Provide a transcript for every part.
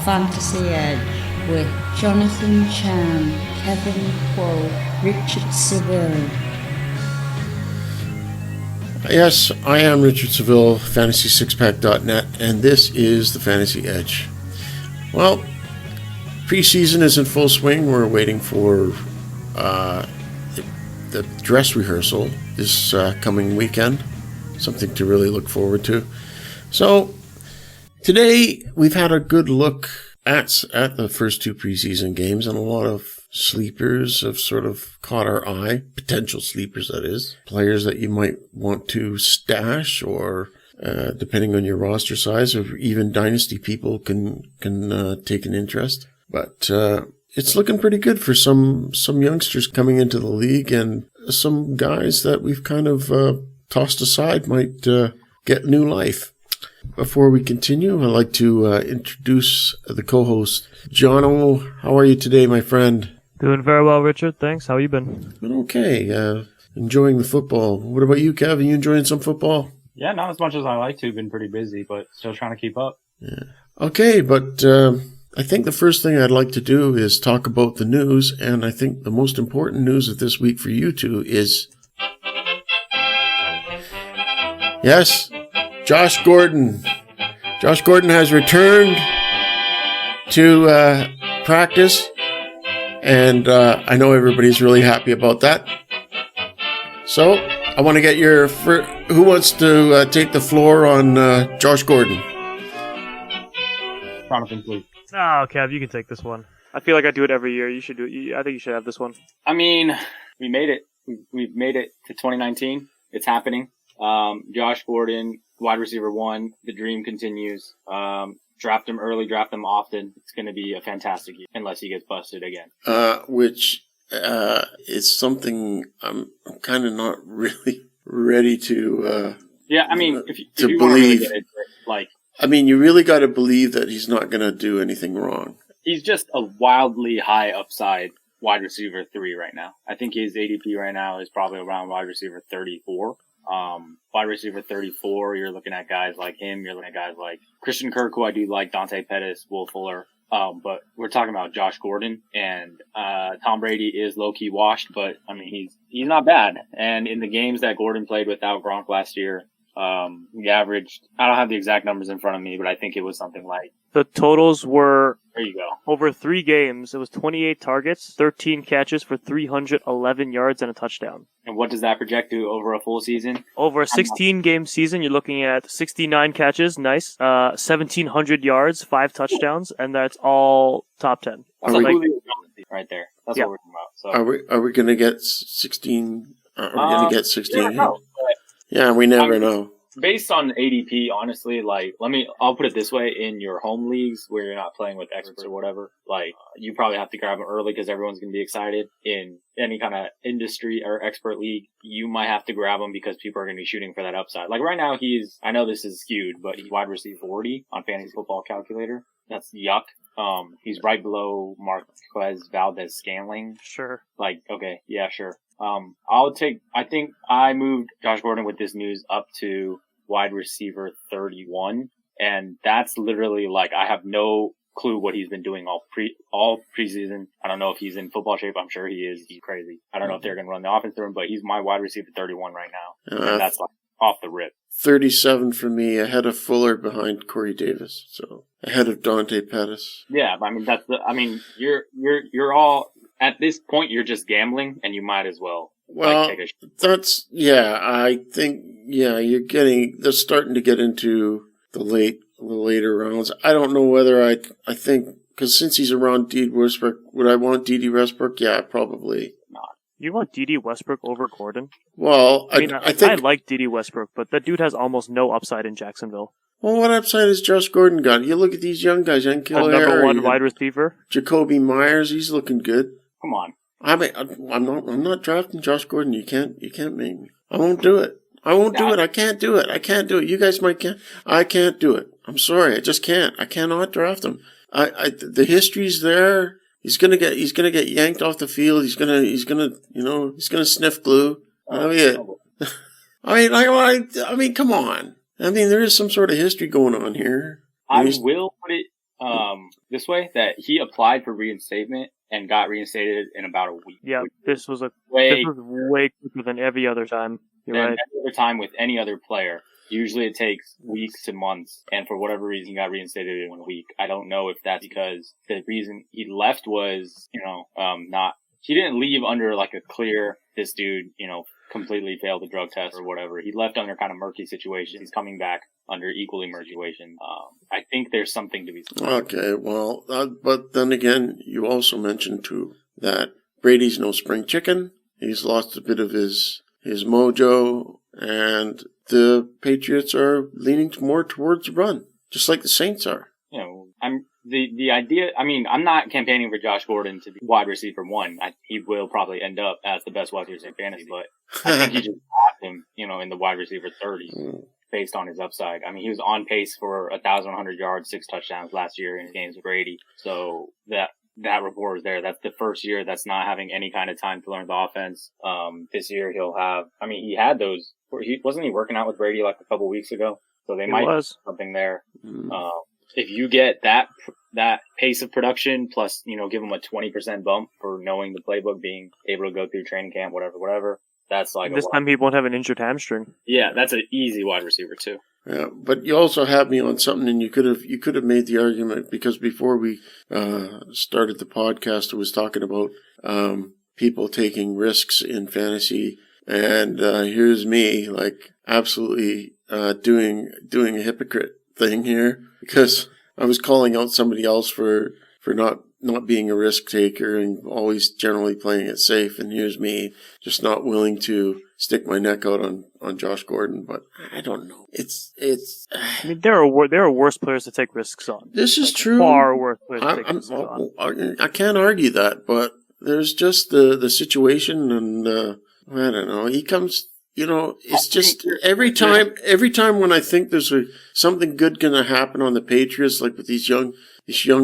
Fantasy Edge with Jonathan Chan, Kevin Quo, Richard Savill. Yes, I am Richard Savill, FantasySixPack.net, and this is the Fantasy Edge. Well, preseason is in full swing. We're waiting for the dress rehearsal this coming weekend, something to really look forward to. So, today we've had a good look at the first two preseason games, and a lot of sleepers have sort of caught our eye. Potential sleepers, that is. Players that you might want to stash, or depending on your roster size, or even dynasty people can take an interest. But it's looking pretty good for some youngsters coming into the league, and some guys that we've kind of tossed aside might get new life. Before we continue, I'd like to introduce the co-host. Jono, how are you today, my friend? Doing very well, Richard. Thanks. How you been? Been okay. Enjoying the football. What about you, Kev? Are you enjoying some football? Yeah, not as much as I like to. Been pretty busy, but still trying to keep up. Yeah. Okay, but I think the first thing I'd like to do is talk about the news, and I think the most important news of this week for you two is... Yes, Josh Gordon. Josh Gordon has returned to practice, and I know everybody's really happy about that. So, I want to get who wants to take the floor on Josh Gordon? Jonathan, please. Oh, Kev, you can take this one. I feel like I do it every year. You should do it. I think you should have this one. I mean, we made it. We've made it to 2019. It's happening. Josh Gordon, wide receiver 1. The dream continues. Draft him early, draft him often. It's going to be a fantastic year, unless he gets busted again. Which is something I'm kind of not really ready to. Yeah, I mean, if you believe. want to really get into it, like. I mean, you really got to believe that he's not going to do anything wrong. He's just a wildly high upside wide receiver 3 right now. I think his ADP right now is probably around wide receiver 34. Wide receiver 34, you're looking at guys like him. You're looking at guys like Christian Kirk, who I do like, Dante Pettis, Will Fuller. But we're talking about Josh Gordon, and Tom Brady is low-key washed, but I mean, he's not bad. And in the games that Gordon played without Gronk last year, he averaged, I don't have the exact numbers in front of me, but I think it was something like, the totals were, there you go, over 3 games. It was 28 targets, 13 catches for 311 yards and a touchdown. And what does that project to over a full season? Over a 16-game season, you're looking at 69 catches, nice, 1,700 yards, 5 touchdowns, and that's all top 10. That's So, right there. That's Yeah. what we're talking about. So Are we going to get 16? Are we going to get 16? yeah, no, Yeah, we never know. based on ADP, honestly, like, I'll put it this way: in your home leagues where you're not playing with experts or whatever, like, you probably have to grab him early because everyone's going to be excited. In any kind of industry or expert league, you might have to grab him because people are going to be shooting for that upside. Like right now, I know this is skewed, but he's wide receiver 40 on Fantasy Football Calculator. That's yuck. He's right below Marquez Valdez-Scantling. Sure. Like, okay, yeah, sure. I think I moved Josh Gordon with this news up to wide receiver 31. And that's literally like, I have no clue what he's been doing all preseason. I don't know if he's in football shape. I'm sure he is. He's crazy. I don't know if they're going to run the offense through him, but he's my wide receiver 31 right now. And that's like off the rip. 37 for me, ahead of Fuller, behind Corey Davis. So ahead of Dante Pettis. Yeah, I mean, you're all, at this point, you're just gambling, and you might as well. Well, take a I think, they're starting to get into the later rounds. I don't know whether I think, because since he's around Dede Westbrook, would I want Dede Westbrook? Yeah, probably. You want Dede Westbrook over Gordon? Well, I think... I like Dede Westbrook, but that dude has almost no upside in Jacksonville. Well, what upside has Josh Gordon got? You look at these young guys, Ezekiel Elliott, number 1 wide receiver. Jacoby Myers, he's looking good. Come on. I mean, I'm not drafting Josh Gordon. You can't make me. I won't do it. I can't do it. You guys might can't. I can't do it. I'm sorry. I just can't. I cannot draft him. The history's there. He's gonna get yanked off the field. He's gonna sniff glue. I mean, come on. I mean, there is some sort of history going on here. I will put it this way, that he applied for reinstatement and got reinstated in about a week. Yeah, this was way quicker than every other time. You're right. Every other time with any other player. Usually it takes weeks to months, and for whatever reason he got reinstated in 1 week. I don't know if that's because the reason he left was, he didn't leave under like a clear, this dude, completely failed the drug test or whatever. He left under kind of murky situation. He's coming back under equally murky situation. I think there's something to be said. Okay, well, but then again, you also mentioned too that Brady's no spring chicken. He's lost a bit of his mojo, and the Patriots are leaning more towards the run, just like the Saints are. The idea, I'm not campaigning for Josh Gordon to be wide receiver 1. He will probably end up as the best wide receiver in fantasy, but I think he just got him, in the wide receiver 30s based on his upside. He was on pace for 1,100 yards, 6 touchdowns last year in games with Brady. So that rapport is there. That's the first year that's not having any kind of time to learn the offense. This year he'll have, he had those, wasn't he working out with Brady like a couple weeks ago? So they might have something there. If you get that pace of production plus, give him a 20% bump for knowing the playbook, being able to go through training camp, whatever, that's like this time he won't have an injured hamstring. Yeah, that's an easy wide receiver too. Yeah, but you also had me on something, and you could have made the argument, because before we started the podcast, I was talking about people taking risks in fantasy, and here's me like absolutely doing a hypocrite thing here, because I was calling out somebody else for not being a risk taker and always generally playing it safe, and here's me just not willing to stick my neck out on Josh Gordon. But I don't know. It's. There are worse players to take risks on. This is true. Far worse players to take risks on. I can't argue that, but there's just the situation, and I don't know. He comes. It's just every time when I think there's something good going to happen on the Patriots, like with these young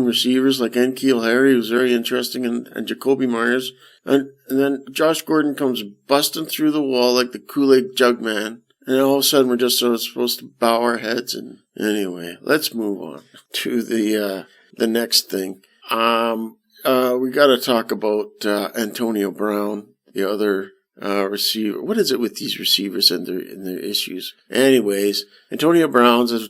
receivers like N'Keal Harry, who's very interesting, and Jacoby Myers, and then Josh Gordon comes busting through the wall like the Kool-Aid jug man, and all of a sudden we're just supposed to bow our heads. And anyway, let's move on to the next thing. We got to talk about Antonio Brown, the other receiver. What is it with these receivers and their issues? Anyways, Antonio Brown's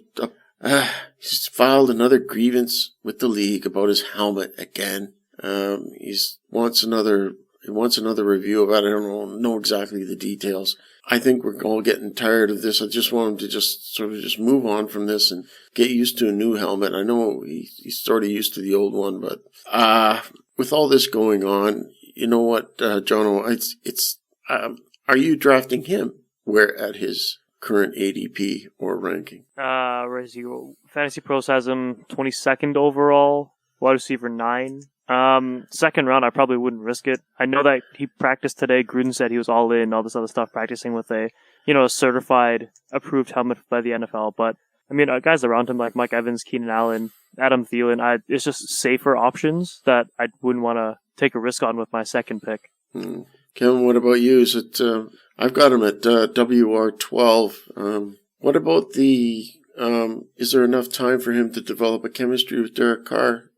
he's filed another grievance with the league about his helmet again. He wants another review of it. I don't know exactly the details. I think we're all getting tired of this. I just want him to just sort of move on from this and get used to a new helmet. I know he's sort of used to the old one, but with all this going on, you know what, Jono, it's are you drafting him where at his current ADP or ranking? Where is he? Fantasy Pros has him 22nd overall, wide receiver 9. Second round, I probably wouldn't risk it. I know that he practiced today. Gruden said he was all in, all this other stuff, practicing with a certified, approved helmet by the NFL. But guys around him like Mike Evans, Keenan Allen, Adam Thielen, it's just safer options that I wouldn't want to take a risk on with my second pick. Kevin, what about you? Is it? I've got him at WR12. What about is there enough time for him to develop a chemistry with Derek Carr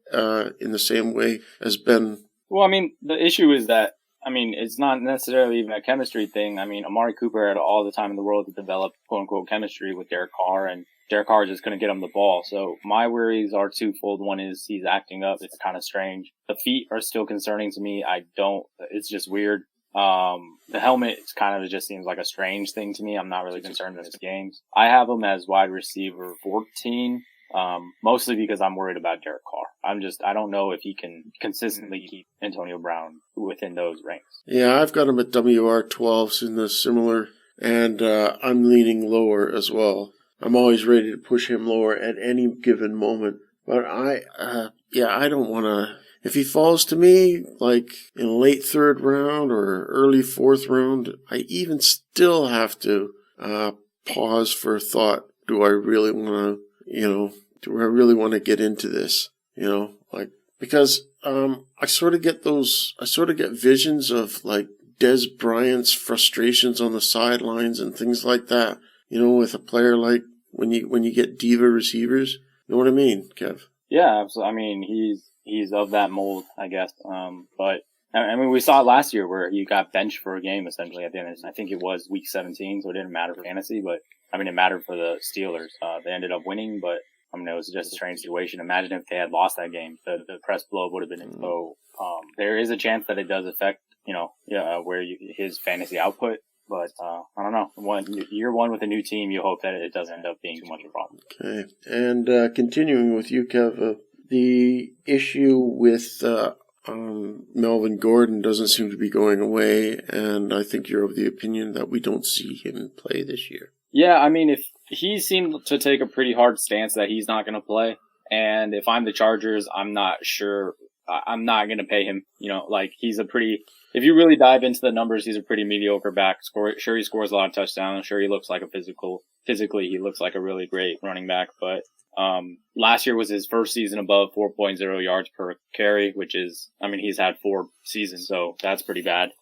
in the same way as Ben? Well, the issue is that, it's not necessarily even a chemistry thing. Amari Cooper had all the time in the world to develop quote-unquote chemistry with Derek Carr, and Derek Carr just couldn't get him the ball. So my worries are twofold. One is he's acting up. It's kind of strange. The feet are still concerning to me. It's just weird. The helmet just seems like a strange thing to me. I'm not really concerned with his games. I have him as wide receiver 14, mostly because I'm worried about Derek Carr. I don't know if he can consistently keep Antonio Brown within those ranks. Yeah, I've got him at WR12 in the similar, and I'm leaning lower as well. I'm always ready to push him lower at any given moment, but I don't want to. If he falls to me, like in late third round or early fourth round, I even still have to pause for thought. Do I really want to get into this? Because I sort of get visions of like Des Bryant's frustrations on the sidelines and things like that. With a player like when you get diva receivers. You know what I mean, Kev? Yeah, absolutely. I mean, he's of that mold, I guess. But I mean, we saw it last year where he got benched for a game essentially at the end of I think it was week 17, so it didn't matter for fantasy, but I mean, it mattered for the Steelers. They ended up winning, but I mean, it was just a strange situation. Imagine if they had lost that game, the press blow would have been in. So, there is a chance that it does affect, his fantasy output. But I don't know. Year one with a new team, you hope that it doesn't end up being too much of a problem. Okay. And continuing with you, Kev, the issue with Melvin Gordon doesn't seem to be going away, and I think you're of the opinion that we don't see him play this year. Yeah, I mean, if he seemed to take a pretty hard stance that he's not going to play, and if I'm the Chargers, I'm not sure. I'm not going to pay him. If you really dive into the numbers, he's a pretty mediocre back. Sure, he scores a lot of touchdowns. Sure, he looks like physically, he looks like a really great running back. But last year was his first season above 4.0 yards per carry, which is, I mean, he's had 4 seasons, so that's pretty bad.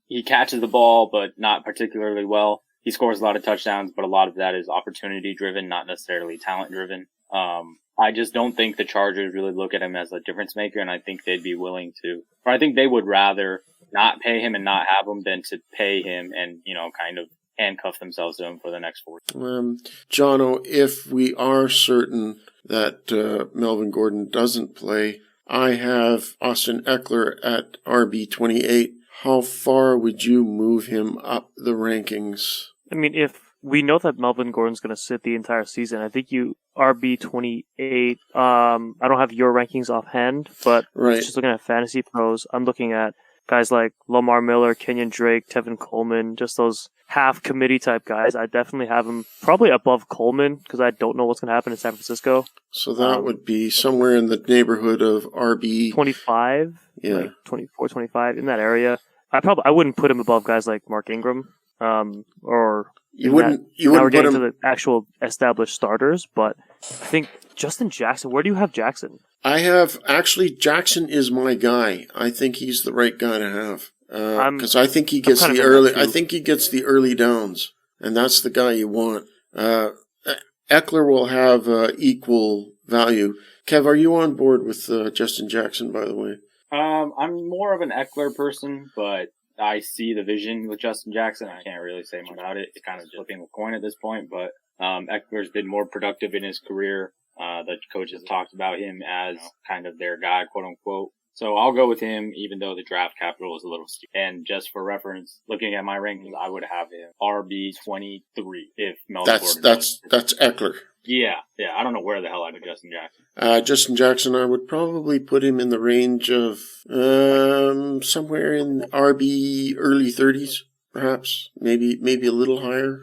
He catches the ball, but not particularly well. He scores a lot of touchdowns, but a lot of that is opportunity driven, not necessarily talent driven. I just don't think the Chargers really look at him as a difference maker, and I think they'd be willing to, or I think they would rather not pay him and not have him than to pay him and, kind of handcuff themselves to him for the next 4 years. Jono, if we are certain that Melvin Gordon doesn't play, I have Austin Eckler at RB28. How far would you move him up the rankings? I mean, if we know that Melvin Gordon's going to sit the entire season, I think you RB28. I don't have your rankings offhand, but just looking at Fantasy Pros, I'm looking at guys like Lamar Miller, Kenyon Drake, Tevin Coleman, just those half committee type guys. I definitely have him probably above Coleman because I don't know what's going to happen in San Francisco. So that would be somewhere in the neighborhood of RB 25, like 24, 25 in that area. I wouldn't put him above guys like Mark Ingram, or you wouldn't put him to the actual established starters. But I think Justin Jackson. Where do you have Jackson? Jackson is my guy. I think he's the right guy to have because I think he gets the early. I think he gets the early downs, and that's the guy you want. Eckler will have equal value. Kev, are you on board with Justin Jackson? By the way, I'm more of an Eckler person, but I see the vision with Justin Jackson. I can't really say much about it. It's kind of flipping a coin at this point, but Eckler's been more productive in his career. The coaches talked about him as kind of their guy, quote unquote. So I'll go with him, even though the draft capital is a little steep. And just for reference, looking at my rankings, I would have him RB23 if Melvin Gordon. That's Eckler. Yeah. I don't know where the hell I put Justin Jackson. Justin Jackson, I would probably put him in the range of somewhere in RB early 30s, perhaps, maybe a little higher.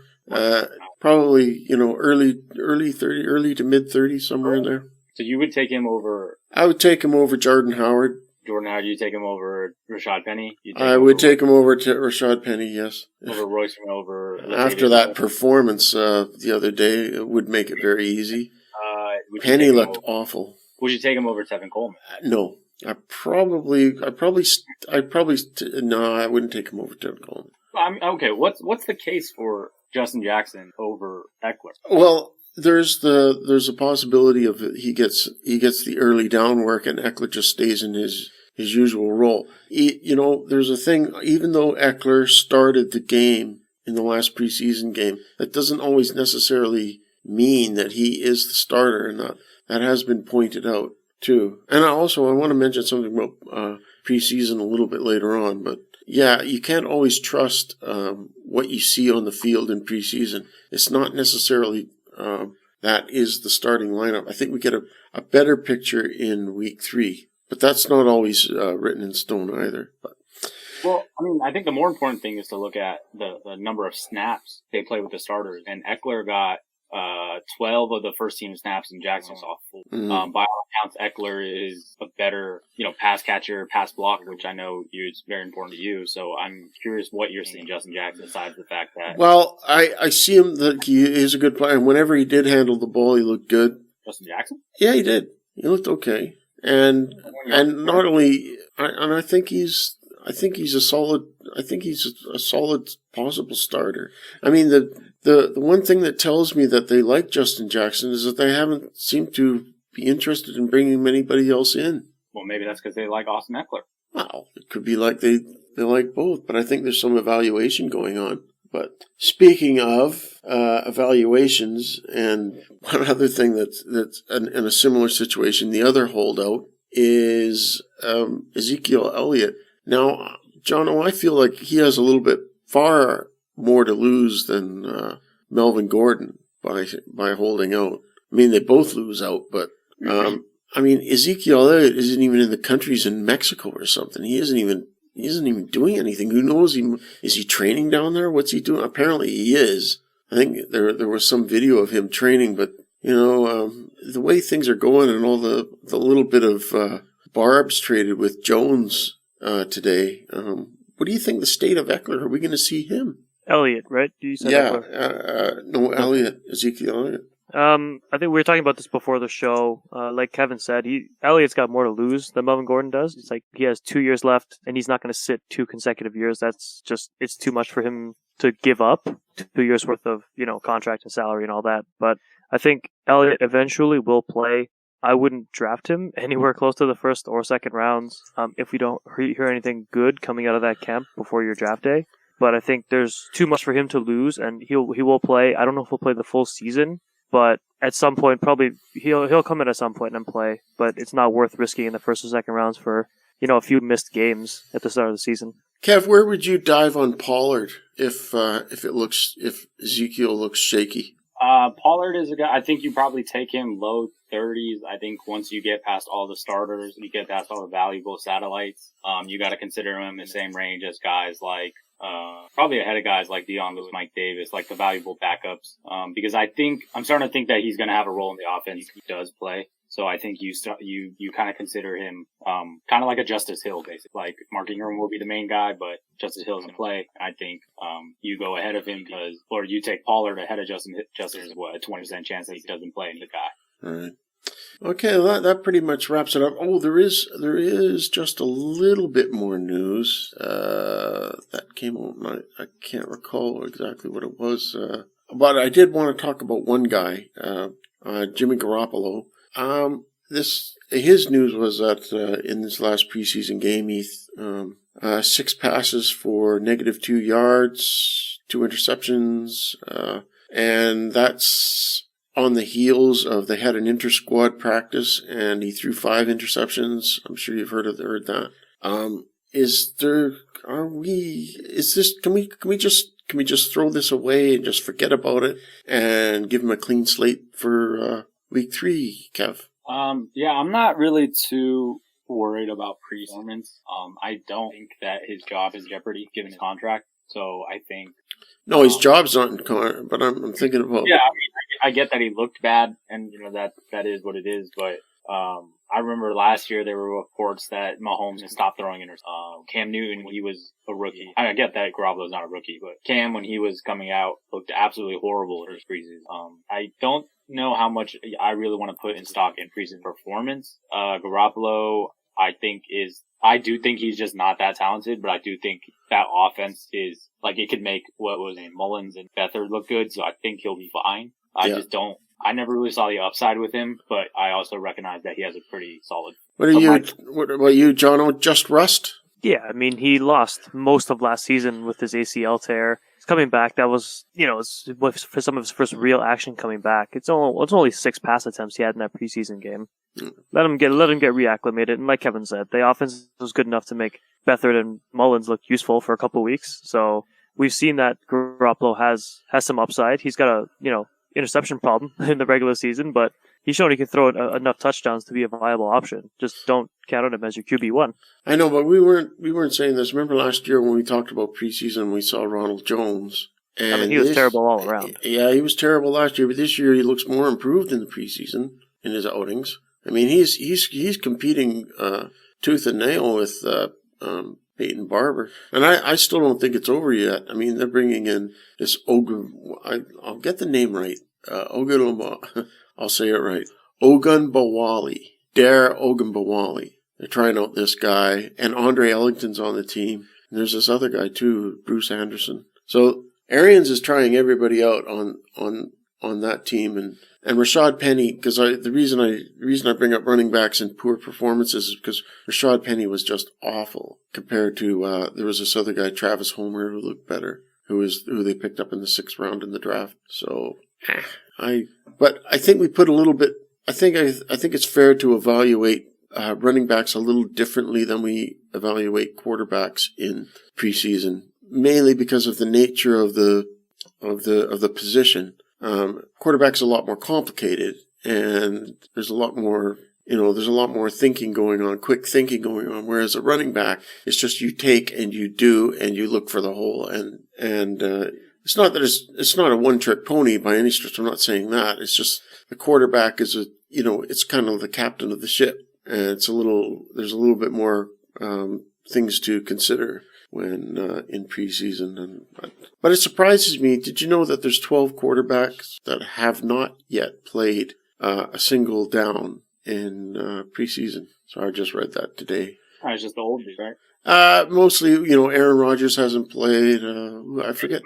Probably early 30, early to mid 30s, somewhere in there. So you would take him over? I would take him over Jordan Howard. You take him over Rashad Penny? I would take him over to Rashad Penny, yes. Over Royce and over... After that performance the other day, it would make it very easy. Penny looked awful. Would you take him over Tevin Coleman? No. I wouldn't take him over Tevin Coleman. Okay, what's the case for Justin Jackson over Eckler? Well, there's a possibility of he gets the early down work and Eckler just stays in his usual role. There's a thing, even though Eckler started the game in the last preseason game, that doesn't always necessarily mean that he is the starter, and that has been pointed out too. And I want to mention something about preseason a little bit later on, but yeah, you can't always trust what you see on the field in preseason. It's not necessarily that is the starting lineup. I think we get a better picture in week 3, but that's not always written in stone either. But. Well, I mean, I think the more important thing is to look at the number of snaps they play with the starters. And Eckler got 12 of the first team snaps, and Jackson saw full. Mm-hmm. By all accounts, Eckler is a better, pass catcher, pass blocker, which I know is very important to you. So I'm curious what you're seeing Justin Jackson, besides the fact that. Well, I see him that he is a good player, and whenever he did handle the ball, he looked good. Justin Jackson? Yeah, he did. He looked okay, and not only, I think he's a solid possible starter. I mean, the one thing that tells me that they like Justin Jackson is that they haven't seemed to be interested in bringing anybody else in. Well, maybe that's because they like Austin Eckler. Well, it could be like they like both, but I think there's some evaluation going on. But speaking of evaluations, and one other thing that's in a similar situation, the other holdout is Ezekiel Elliott. Now, Jono, I feel like he has a little bit far more to lose than Melvin Gordon by holding out. I mean, they both lose out, but Ezekiel Elliott isn't even in the country. He's in Mexico or something. He isn't even doing anything. Who knows? Is he training down there? What's he doing? Apparently he is. I think there was some video of him training, but the way things are going and all the little bit of barbs traded with Jones today. What do you think the state of Eckler? Are we going to see him? Elliott, right? You said no, Elliott, Ezekiel Elliott. I think we were talking about this before the show. Like Kevin said, Elliott's got more to lose than Melvin Gordon does. It's like he has 2 years left, and he's not going to sit 2 consecutive years. It's too much for him to give up 2 years worth of, contract and salary and all that. But I think Elliott eventually will play. I wouldn't draft him anywhere close to the first or second rounds if we don't hear anything good coming out of that camp before your draft day. But I think there's too much for him to lose, and he will play. I don't know if he'll play the full season, but at some point, probably he'll come in at some point and play. But it's not worth risking in the first or second rounds for a few missed games at the start of the season. Kev, where would you dive on Pollard if Ezekiel looks shaky? Pollard is a guy. I think you probably take him low 30s. I think once you get past all the starters, you get past all the valuable satellites, you got to consider him in the same range as guys like. Probably ahead of guys like Dion Lewis, Mike Davis, like the valuable backups. Because I'm starting to think that he's going to have a role in the offense. He does play. So I think you kind of consider him, kind of like a Justice Hill, basically. Like Mark Ingram will be the main guy, but Justice Hill's going to play. I think, you go ahead of him or you take Pollard ahead of Justice is a 20% chance that he doesn't play the guy. All right. Okay, well, that pretty much wraps it up. Oh, there is just a little bit more news that came out. I can't recall exactly what it was, but I did want to talk about one guy, Jimmy Garoppolo. His news was that in this last preseason game, he 6 passes for -2 yards, 2 interceptions, and that's on the heels of they had an inter-squad practice and he threw 5 interceptions. I'm sure you've heard that. Can we just throw this away and just forget about it and give him a clean slate for week 3, Kev? Yeah, I'm not really too worried about performance. I don't think that his job is in jeopardy given his contract. So I think no, his job's not in contract, but I'm thinking about. Yeah, I get that he looked bad, and that is what it is. But I remember last year there were reports that Mahomes stopped throwing Cam Newton when he was a rookie. I get that Garoppolo's not a rookie, but Cam when he was coming out looked absolutely horrible in his preseason. I don't know how much I really want to put in stock in preseason performance. Garoppolo, I do think he's just not that talented, but I do think that offense is it could make Mullins and Beathard look good, so I think he'll be fine. I never really saw the upside with him, but I also recognize that he has a pretty solid. What about you, Jono? Just rust? Yeah, I mean, he lost most of last season with his ACL tear. He's coming back. That was, for some of his first real action coming back. It's only 6 pass attempts he had in that preseason game. Let him get reacclimated. And like Kevin said, the offense was good enough to make Beathard and Mullins look useful for a couple of weeks. So we've seen that Garoppolo has some upside. He's got a, interception problem in the regular season, but he's shown he can throw enough touchdowns to be a viable option. Just don't count on him as your QB1. I know, but we weren't saying this. Remember last year when we talked about preseason, we saw Ronald Jones. And he was terrible all around. Yeah, he was terrible last year, but this year he looks more improved in the preseason in his outings. I mean, he's competing tooth and nail with Peyton Barber, and I still don't think it's over yet. I mean, they're bringing in this I'll get the name right. I'll say it right. Ogunbowale. Dare Ogunbowale. They're trying out this guy, and Andre Ellington's on the team. And there's this other guy too, Bruce Anderson. So Arians is trying everybody out on on that team, and Rashad Penny, because the reason I bring up running backs and poor performances is because Rashad Penny was just awful compared to there was this other guy, Travis Homer, who looked better, who they picked up in the 6th round in the draft. So but I think we put a little bit. I think it's fair to evaluate running backs a little differently than we evaluate quarterbacks in preseason, mainly because of the nature of the position. Quarterback's a lot more complicated, and there's a lot more thinking going on, quick thinking going on, whereas a running back, it's just you take and you do and you look for the hole, and it's not that it's not a one-trick pony by any stretch. I'm not saying that. It's just the quarterback is it's kind of the captain of the ship, and there's a little bit more things to consider when in preseason. But it surprises me. Did you know that there's 12 quarterbacks that have not yet played a single down in preseason? So I just read that today. It's just the old dude, right? Mostly, Aaron Rodgers hasn't played. I forget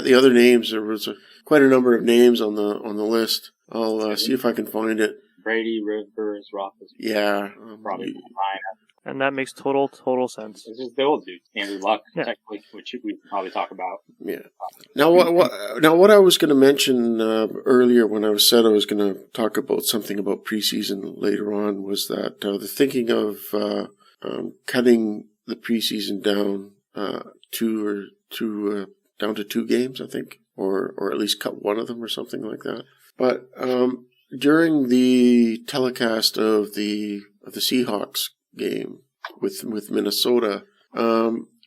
the other names. There was quite a number of names on the list. I'll see if I can find it. Brady, Rivers, Roethlisberger. Yeah, probably 9. And that makes total sense. It's just the old dude, Andrew Luck, technically, which we can probably talk about. Yeah. Now, what I was going to mention earlier when I was going to talk about something about preseason later on was that the thinking of cutting the preseason down down to 2 games, I think, or at least cut one of them or something like that. But during the telecast of the Seahawks game with Minnesota,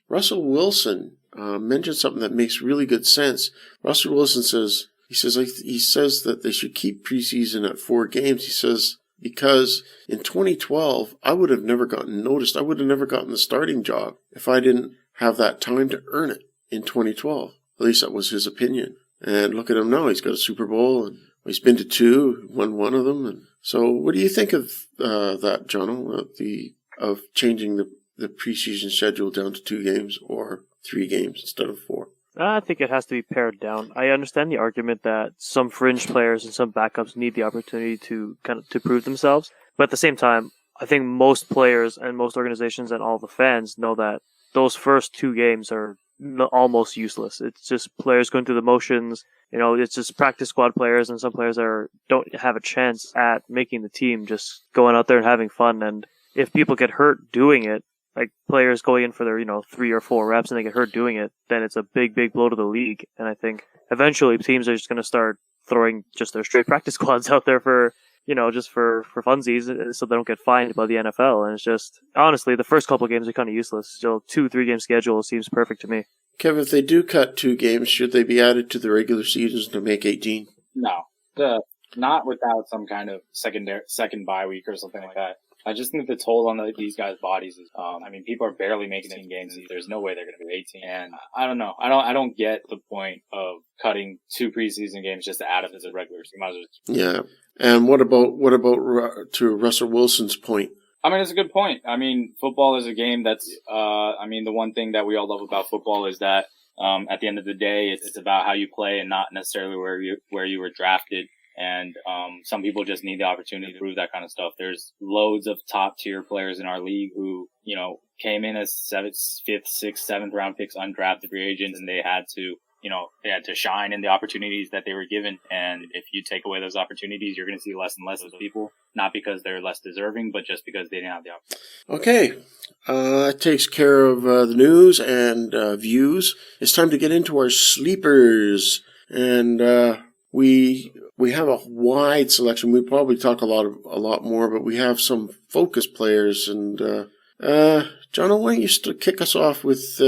Russell Wilson mentioned something that makes really good sense. Russell Wilson says that they should keep preseason at 4 games. He says, because in 2012, I would have never gotten noticed. I would have never gotten the starting job if I didn't have that time to earn it in 2012. At least that was his opinion. And look at him now. He's got a Super Bowl, and he's been to 2, won one of them. And so what do you think of that, Jono, of changing the preseason schedule down to 2 games or 3 games instead of 4? I think it has to be pared down. I understand the argument that some fringe players and some backups need the opportunity to prove themselves. But at the same time, I think most players and most organizations and all the fans know that those first 2 games are almost useless. It's just players going through the motions. It's just practice squad players, and some players don't have a chance at making the team, just going out there and having fun. And if people get hurt doing it, like players going in for their 3 or 4 reps and they get hurt doing it, then it's a big blow to the league. And I think eventually teams are just going to start throwing just their straight practice squads out there for just for funsies, so they don't get fined by the NFL. And it's just, honestly, the first couple of games are kind of useless. Still, 2-3 game schedule seems perfect to me. Kev, if they do cut 2 games, should they be added to the regular season to make 18? No, not without some kind of second bye week or something like that. I just think the toll on these guys' bodies is, people are barely making 18 games. There's no way they're going to be 18. And I don't know. I don't get the point of cutting 2 preseason games just to add them as a regular season. Yeah. And what about to Russell Wilson's point? It's a good point. Football is a game that's, the one thing that we all love about football is that, at the end of the day, it's about how you play and not necessarily where you were drafted. And some people just need the opportunity to prove that kind of stuff. There's loads of top tier players in our league who, came in as 5th, 6th, 7th round picks, undrafted free agents, and they had to shine in the opportunities that they were given. And if you take away those opportunities, you're going to see less and less of those people, not because they're less deserving, but just because they didn't have the opportunity. Okay. That takes care of the news and views. It's time to get into our sleepers. And we have a wide selection. We probably talk a lot more, but we have some focus players. And John, why don't you kick us off with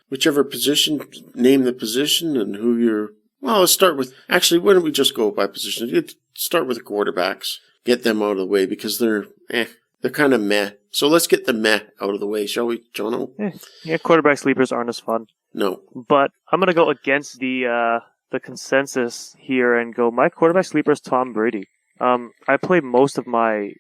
whichever position, name the position and who you're... Well, let's start with... Actually, why don't we just go by position? Let's start with the quarterbacks. Get them out of the way because they're kind of meh. So let's get the meh out of the way, shall we, Jono? Yeah, quarterback sleepers aren't as fun. No. But I'm going to go against the consensus here and go, my quarterback sleeper is Tom Brady. I play most of my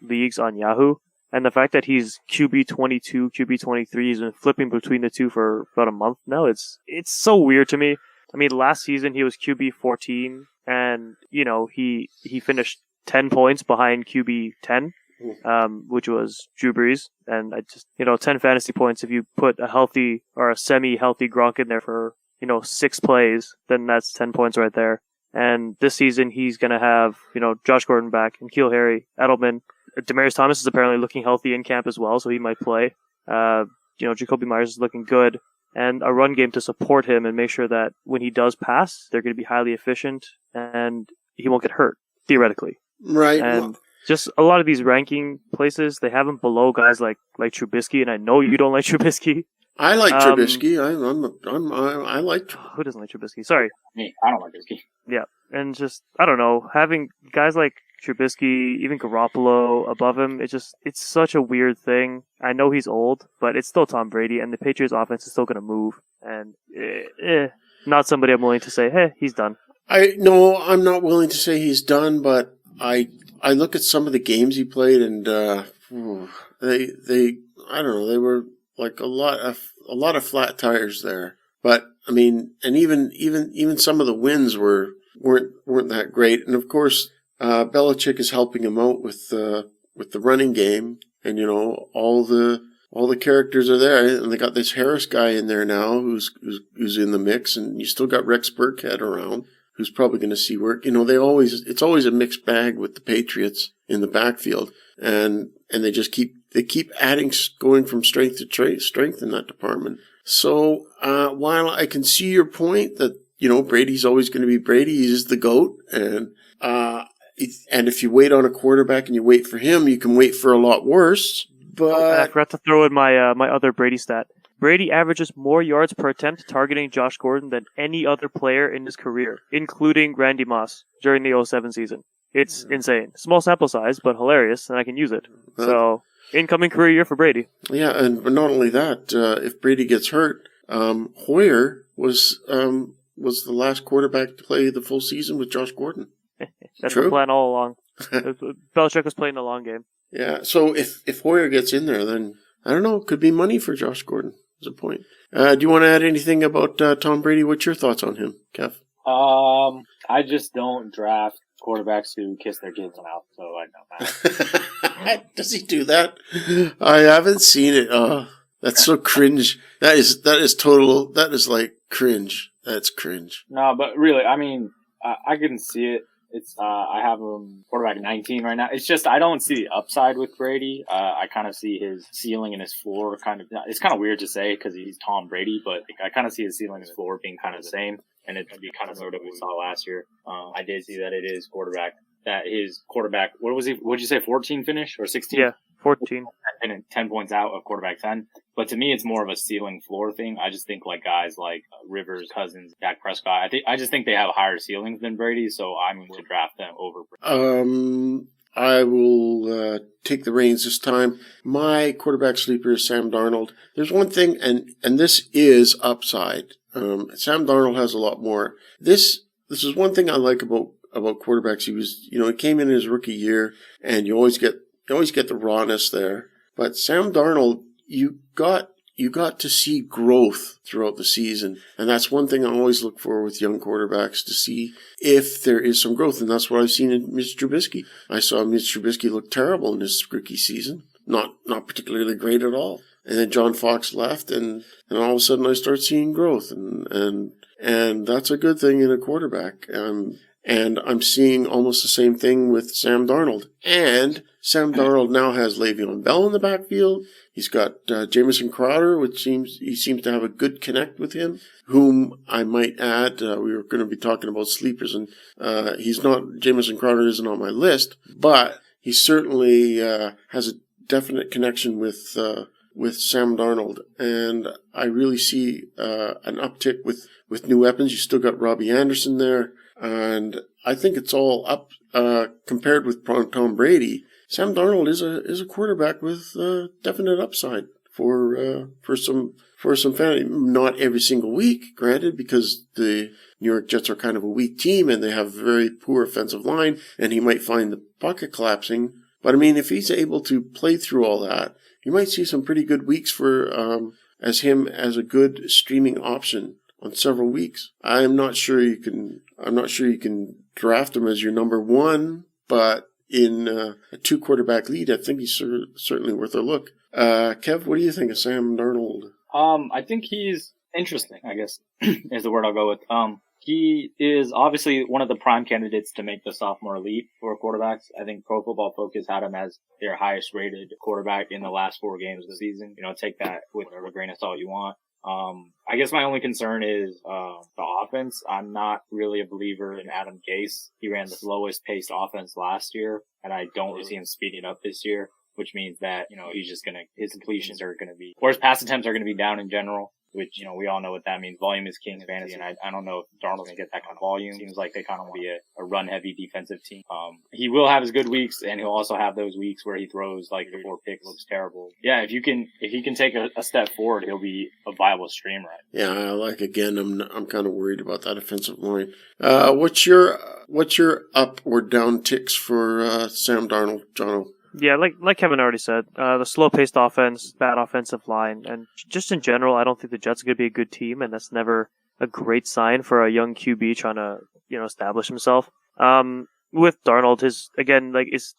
leagues on Yahoo, and the fact that he's QB 22, QB 23, he's been flipping between the two for about a month now. It's so weird to me. I mean, last season he was QB 14, and he finished 10 points behind QB 10, which was Drew Brees, and I just 10 fantasy points. If you put a healthy or a semi-healthy Gronk in there for 6 plays, then that's 10 points right there. And this season he's gonna have Josh Gordon back and N'Keal Harry, Edelman. Demaryius Thomas is apparently looking healthy in camp as well, so he might play. Jacoby Myers is looking good, and a run game to support him and make sure that when he does pass, they're going to be highly efficient and he won't get hurt, theoretically. Right. And just a lot of these ranking places, they have him below guys like Trubisky, and I know you don't like Trubisky. I like Trubisky. I like. Who doesn't like Trubisky? Sorry. Me. I don't like Trubisky. Yeah, and just I don't know, having guys like Trubisky, even Garoppolo above him, it's such a weird thing. I know he's old, but it's still Tom Brady, and the Patriots offense is still going to move, and not somebody I'm willing to say, hey, he's done. I'm not willing to say he's done, but I look at some of the games he played, and they I don't know, they were like a lot of flat tires there. But I mean, and even some of the wins weren't that great, and of course. Belichick is helping him out with the running game, and all the characters are there, and they got this Harris guy in there now who's in the mix, and you still got Rex Burkhead around who's probably going to see work. It's always a mixed bag with the Patriots in the backfield, and they just keep adding, going from strength to strength in that department. So while I can see your point that Brady's always going to be Brady, he's the GOAT, and if you wait on a quarterback and you wait for him, you can wait for a lot worse. But I forgot to throw in my my other Brady stat. Brady averages more yards per attempt targeting Josh Gordon than any other player in his career, including Randy Moss during the 2007 season. It's insane. Small sample size, but hilarious, and I can use it. So, incoming career year for Brady. Yeah, and not only that, if Brady gets hurt, Hoyer was the last quarterback to play the full season with Josh Gordon. That's True. the plan all along. Belichick was playing the long game. Yeah, so if Hoyer gets in there, then, I don't know, it could be money for Josh Gordon. That's a point. Do you want to add anything about Tom Brady? What's your thoughts on him, Kev? I just don't draft quarterbacks who kiss their kids out, so I know. Does he do that? I haven't seen it. Oh, that's so cringe. That is like cringe. That's cringe. No, but really, I mean, I can see it. It's I have him quarterback 19 right now. It's just I don't see the upside with Brady. I kind of see his ceiling and his floor kind of. It's kind of weird to say because he's Tom Brady, but I kind of see his ceiling and his floor being kind of the same, and it'd be kind of sort of what we saw last year. I did see that it is quarterback. That his quarterback. What was he? What did you say? 14 finish or 16? Yeah, 14. And 10 points out of quarterback 10. But to me, it's more of a ceiling floor thing. I just think like guys like Rivers, Cousins, Dak Prescott. I just think they have higher ceilings than Brady, so I'm going to draft them over Brady. I will take the reins this time. My quarterback sleeper is Sam Darnold. There's one thing, and this is upside. Sam Darnold has a lot more. This is one thing I like about quarterbacks. He came in his rookie year, and you always get the rawness there. But Sam Darnold, you got to see growth throughout the season. And that's one thing I always look for with young quarterbacks, to see if there is some growth. And that's what I've seen in Mitch Trubisky. I saw Mitch Trubisky look terrible in his rookie season. Not particularly great at all. And then John Fox left, and all of a sudden I start seeing growth. And that's a good thing in a quarterback. And I'm seeing almost the same thing with Sam Darnold. And Sam Darnold now has Le'Veon Bell in the backfield. He's got Jamison Crowder, he seems to have a good connect with him, whom I might add, we were going to be talking about sleepers, and Jamison Crowder isn't on my list, but he certainly has a definite connection with Sam Darnold. And I really see an uptick with new weapons. You still got Robbie Anderson there. And I think it's all up compared with Tom Brady. Sam Darnold is a quarterback with definite upside for some fantasy. Not every single week, granted, because the New York Jets are kind of a weak team and they have a very poor offensive line, and he might find the pocket collapsing. But I mean, if he's able to play through all that, you might see some pretty good weeks for as a good streaming option. on several weeks. I'm not sure you can draft him as your number one, but in a 2-quarterback lead, I think he's certainly worth a look. Kev, what do you think of Sam Darnold? I think he's interesting, I guess, is the word I'll go with. He is obviously one of the prime candidates to make the sophomore elite for quarterbacks. I think Pro Football Focus had him as their highest rated quarterback in the last 4 games of the season. Take that with whatever grain of salt you want. I guess my only concern is the offense. I'm not really a believer in Adam Gase. He ran the slowest paced offense last year, and I don't really see him speeding up this year, which means that, he's just his completions are going to be, or his pass attempts are going to be down in general, which, we all know what that means. Volume is king in fantasy, and I don't know if Darnold's going to get that kind of volume. Seems like they kind of want to be a run-heavy defensive team. He will have his good weeks, and he'll also have those weeks where he throws like 4 picks, looks terrible. Yeah, if he can take a step forward, he'll be a viable streamer. Yeah, I'm kind of worried about that offensive line. What's your up or down ticks for Sam Darnold, Jono? Yeah, like Kevin already said, the slow-paced offense, bad offensive line, and just in general, I don't think the Jets are going to be a good team, and that's never a great sign for a young QB trying to, establish himself. With Darnold, his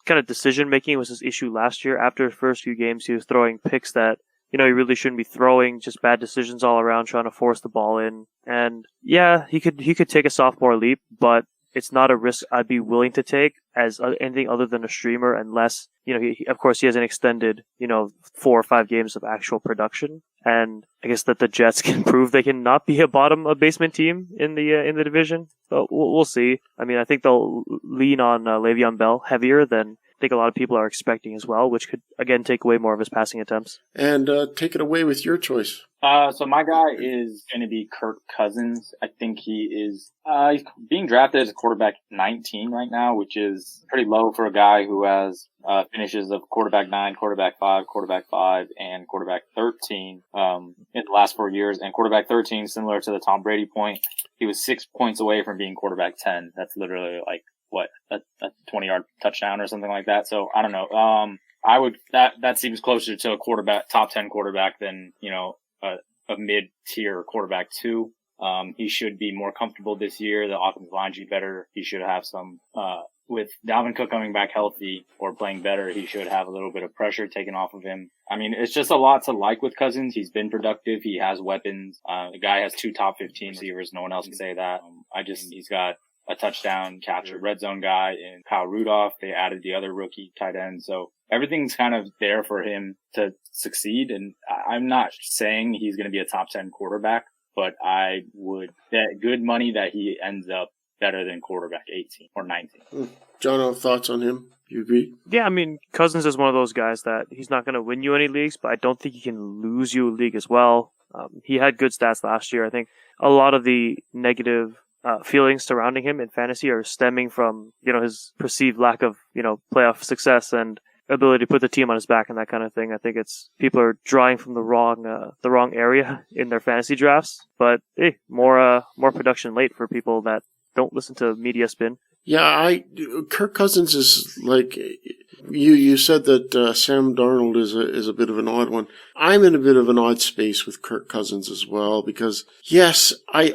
kind of decision-making was his issue last year. After his first few games, he was throwing picks that, he really shouldn't be throwing, just bad decisions all around, trying to force the ball in. And yeah, he could take a sophomore leap, but it's not a risk I'd be willing to take as anything other than a streamer, unless, of course he has an extended, 4 or 5 games of actual production. And I guess that the Jets can prove they can not be a bottom of basement team in the division. But we'll see. I mean, I think they'll lean on Le'Veon Bell heavier than I think a lot of people are expecting as well, which could, again, take away more of his passing attempts. And take it away with your choice. So my guy is going to be Kirk Cousins. I think he is he's being drafted as a quarterback 19 right now, which is pretty low for a guy who has finishes of quarterback 9, quarterback 5, and quarterback 13 in the last 4 years. And quarterback 13, similar to the Tom Brady point, he was 6 points away from being quarterback 10. That's literally like a 20-yard touchdown or something like that. So I don't know. That seems closer to a top 10 quarterback than a mid-tier quarterback 2. He should be more comfortable this year. The offensive line should be better. He should have some, with Dalvin Cook coming back healthy or playing better, he should have a little bit of pressure taken off of him. I mean, it's just a lot to like with Cousins. He's been productive. He has weapons. The guy has 2 top 15 receivers. No one else can say that. He's got a touchdown catcher, red zone guy in Kyle Rudolph. They added the other rookie tight end. So everything's kind of there for him to succeed. And I'm not saying he's going to be a top 10 quarterback, but I would bet good money that he ends up better than quarterback 18 or 19. John, thoughts on him? You agree? Yeah, I mean, Cousins is one of those guys that he's not going to win you any leagues, but I don't think he can lose you a league as well. He had good stats last year. I think a lot of the negative feelings surrounding him in fantasy are stemming from, his perceived lack of, playoff success and ability to put the team on his back and that kind of thing. I think people are drawing from the wrong area in their fantasy drafts. But hey, more production late for people that don't listen to media spin. Yeah, Kirk Cousins is like you said that Sam Darnold is a bit of an odd one. I'm in a bit of an odd space with Kirk Cousins as well because yes, I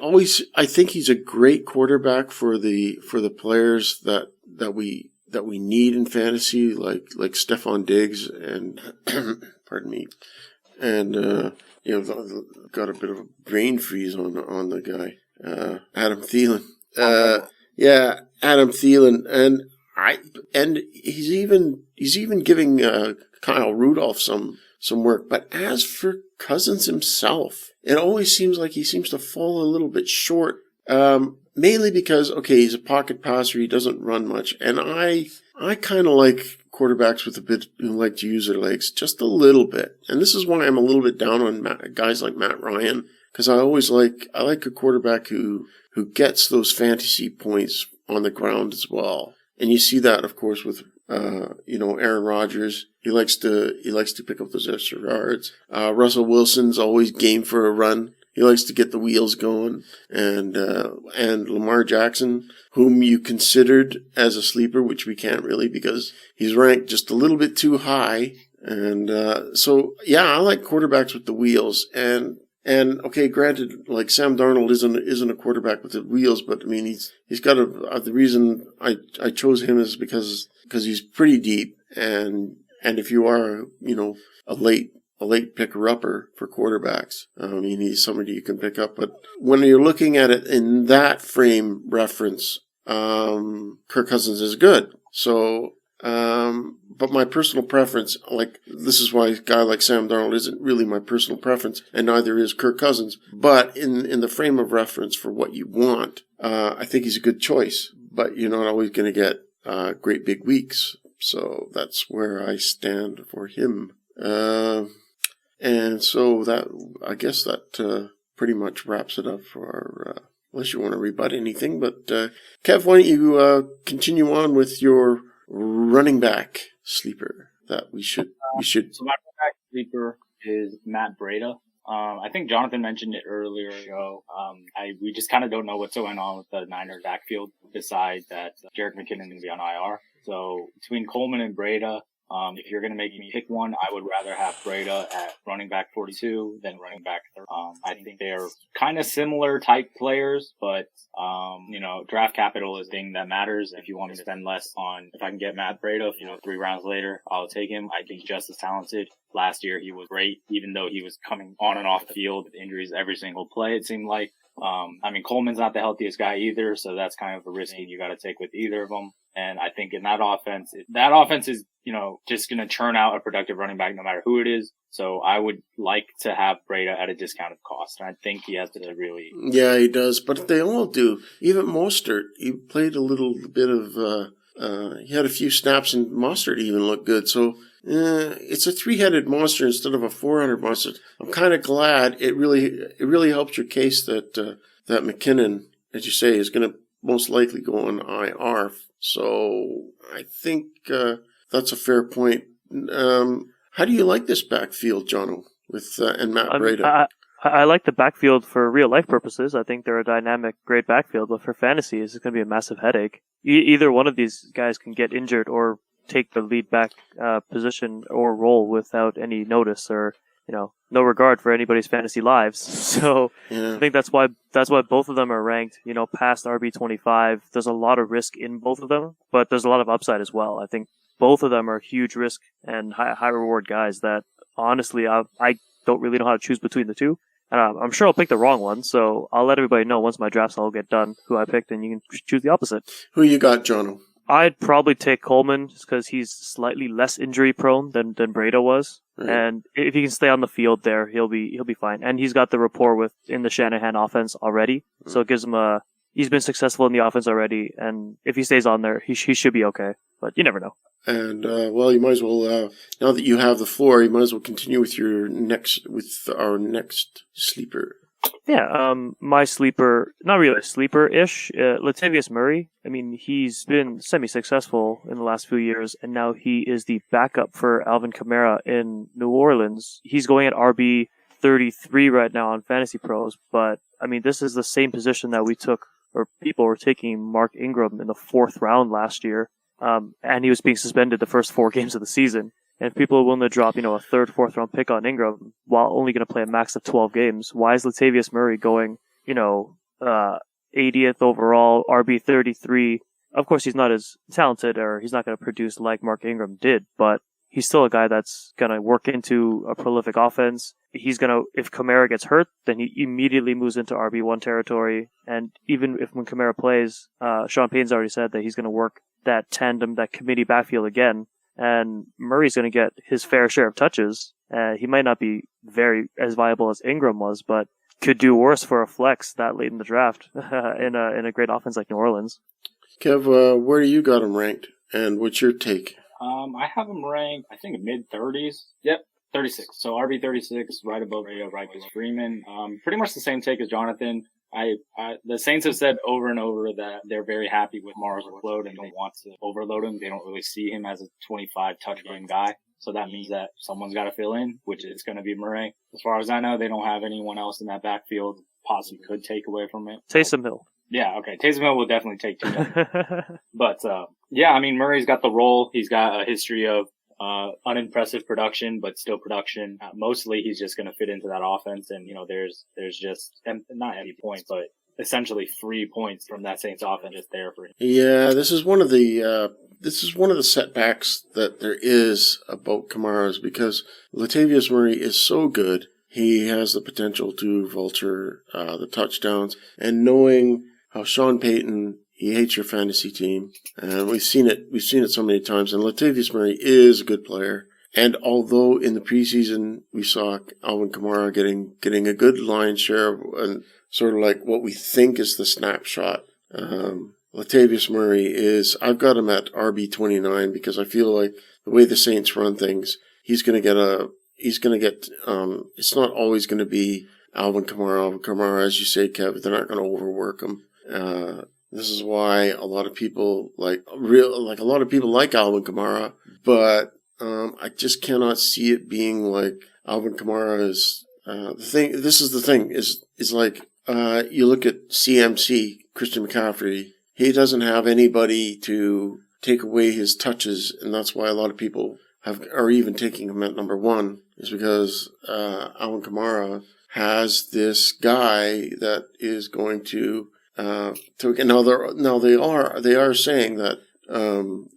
think he's a great quarterback for the players that we need in fantasy, like Stephon Diggs and pardon me, and got a bit of a brain freeze on the guy, Adam Thielen. Yeah, Adam Thielen, and he's even giving Kyle Rudolph some work. But as for Cousins himself, it always seems like he seems to fall a little bit short. Mainly because he's a pocket passer, he doesn't run much, and I kind of like quarterbacks with a bit who like to use their legs just a little bit. And this is why I'm a little bit down on guys like Matt Ryan, because I like a quarterback who gets those fantasy points on the ground as well. And you see that, of course, with Aaron Rodgers. He likes to pick up those extra yards. Russell Wilson's always game for a run. He likes to get the wheels going. And Lamar Jackson, whom you considered as a sleeper, which we can't really because he's ranked just a little bit too high. And I like quarterbacks with the wheels. And And okay, granted, like Sam Darnold isn't a quarterback with the wheels, but I mean he's got the reason I chose him is because he's pretty deep, and if you are a late picker upper for quarterbacks, I mean he's somebody you can pick up. But when you're looking at it in that frame reference, Kirk Cousins is good. So. But my personal preference, like, this is why a guy like Sam Darnold isn't really my personal preference, and neither is Kirk Cousins. But in the frame of reference for what you want, I think he's a good choice. But you're not always going to get great big weeks. So that's where I stand for him. And so I guess that pretty much wraps it up for our, unless you want to rebut anything. But Kev, why don't you continue on with your running back sleeper that we should. So my running back sleeper is Matt Breda. I think Jonathan mentioned it earlier ago. We just kind of don't know what's going on with the Niners backfield besides that Jerick McKinnon is going to be on IR. So between Coleman and Breda, if you're going to make me pick one, I would rather have Breda at running back 42 than running back 30. I think they're kind of similar type players, but, draft capital is the thing that matters. If you want me to spend less on, if I can get Matt Breda, 3 rounds later, I'll take him. I think he's just as talented. Last year he was great, even though he was coming on and off the field with injuries every single play, it seemed like. Coleman's not the healthiest guy either, so that's kind of a risk you got to take with either of them. And I think in that offense is, just going to churn out a productive running back no matter who it is. So I would like to have Breda at a discounted cost. And I think he has to really... Yeah, he does. But they all do. Even Mostert, he played a little bit of... he had a few snaps and Mostert even looked good. So it's a 3-headed monster instead of a 400 monster. I'm kind of glad it really helps your case that McKinnon, as you say, is going to most likely go on IR. So I think that's a fair point. How do you like this backfield, Jono, with and Matt Breda? I like the backfield for real life purposes. I think they're a dynamic, great backfield, but for fantasy, it's going to be a massive headache. Either one of these guys can get injured or take the lead back position or role without any notice or no regard for anybody's fantasy lives. So yeah. I think that's why both of them are ranked, past RB25. There's a lot of risk in both of them, but there's a lot of upside as well. I think both of them are huge risk and high reward guys that honestly I don't really know how to choose between the two. I'm sure I'll pick the wrong one, so I'll let everybody know once my drafts all get done who I picked, and you can choose the opposite. Who you got, Jono? I'd probably take Coleman just because he's slightly less injury prone than Breda was, right. And if he can stay on the field there, he'll be fine. And he's got the rapport in the Shanahan offense already, so it gives him he's been successful in the offense already, and if he stays on there, he should be okay. But you never know. And you might as well now that you have the floor, you might as well continue with our next sleeper. Yeah, my sleeper, not really a sleeper-ish, Latavius Murray. I mean, he's been semi-successful in the last few years, and now he is the backup for Alvin Kamara in New Orleans. He's going at RB 33 right now on Fantasy Pros, but, I mean, this is the same position that we took, or people were taking Mark Ingram in the 4th round last year, and he was being suspended the first 4 games of the season. And if people are willing to drop, a 3rd, 4th round pick on Ingram while only going to play a max of 12 games, why is Latavius Murray going, 80th overall, RB 33? Of course, he's not as talented, or he's not going to produce like Mark Ingram did, but he's still a guy that's going to work into a prolific offense. He's going to, if Kamara gets hurt, then he immediately moves into RB1 territory. And even when Kamara plays, Sean Payton's already said that he's going to work that tandem, that committee backfield again. And Murray's going to get his fair share of touches. He might not be very as viable as Ingram was, but could do worse for a flex that late in the draft in a great offense like New Orleans. Kev, where do you got him ranked, and what's your take? I have him ranked, I think, mid-30s. Yep, 36. So RB 36, right above Breda, right below Freeman. Pretty much the same take as Jonathan. The Saints have said over and over that they're very happy with Mars' workload and don't want to overload him. They don't really see him as a 25 touch game guy. So that means that someone's got to fill in, which is going to be Murray. As far as I know, they don't have anyone else in that backfield possibly could take away from it. Taysom Hill. Yeah, okay. Taysom Hill will definitely take 2 minutes. But, Murray's got the role. He's got a history of unimpressive production, but still production. Mostly he's just going to fit into that offense. And, there's just not any points, but essentially free points from that Saints offense just there for him. Yeah, this is one of the setbacks that there is about Kamara's, because Latavius Murray is so good. He has the potential to vulture the touchdowns, and knowing how Sean Payton, he hates your fantasy team, and we've seen it so many times. And Latavius Murray is a good player. And although in the preseason we saw Alvin Kamara getting a good lion's share and sort of like what we think is the snapshot, Latavius Murray I've got him at RB29 because I feel like the way the Saints run things, it's not always going to be Alvin Kamara, as you say, Kev. They're not going to overwork him. This is why a lot of people like Alvin Kamara, but I just cannot see it being like Alvin Kamara is the thing. This is the thing is like you look at CMC, Christian McCaffrey. He doesn't have anybody to take away his touches, and that's why a lot of people are even taking him at number one, is because Alvin Kamara has this guy that is going to now they are saying that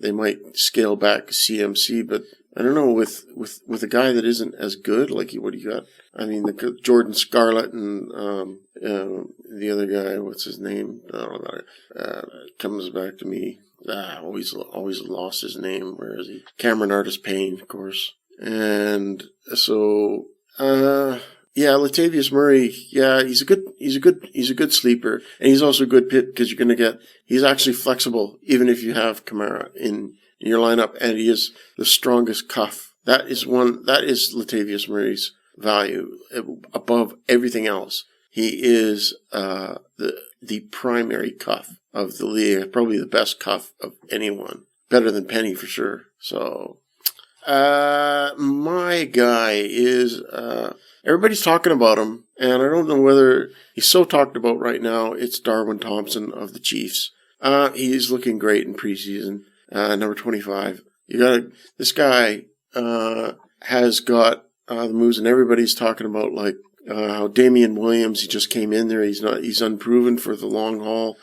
they might scale back CMC, but I don't know, with a guy that isn't as good, like what do you got? I mean, the Jordan Scarlett and the other guy, what's his name? Comes back to me. Always lost his name. Where is he? Cameron Artis-Payne, of course. And so, Latavius Murray, he's a good sleeper, and he's also a good pick because he's actually flexible even if you have Kamara in your lineup, and he is the strongest cuff. That is Latavius Murray's value above everything else. He is the primary cuff of the league, probably the best cuff of anyone, better than Penny for sure. So, my guy is everybody's talking about him, and I don't know whether he's so talked about right now. It's Darwin Thompson of the Chiefs. He's looking great in preseason. Number 25. This guy has got the moves, and everybody's talking about how Damien Williams, he just came in there. He's unproven for the long haul.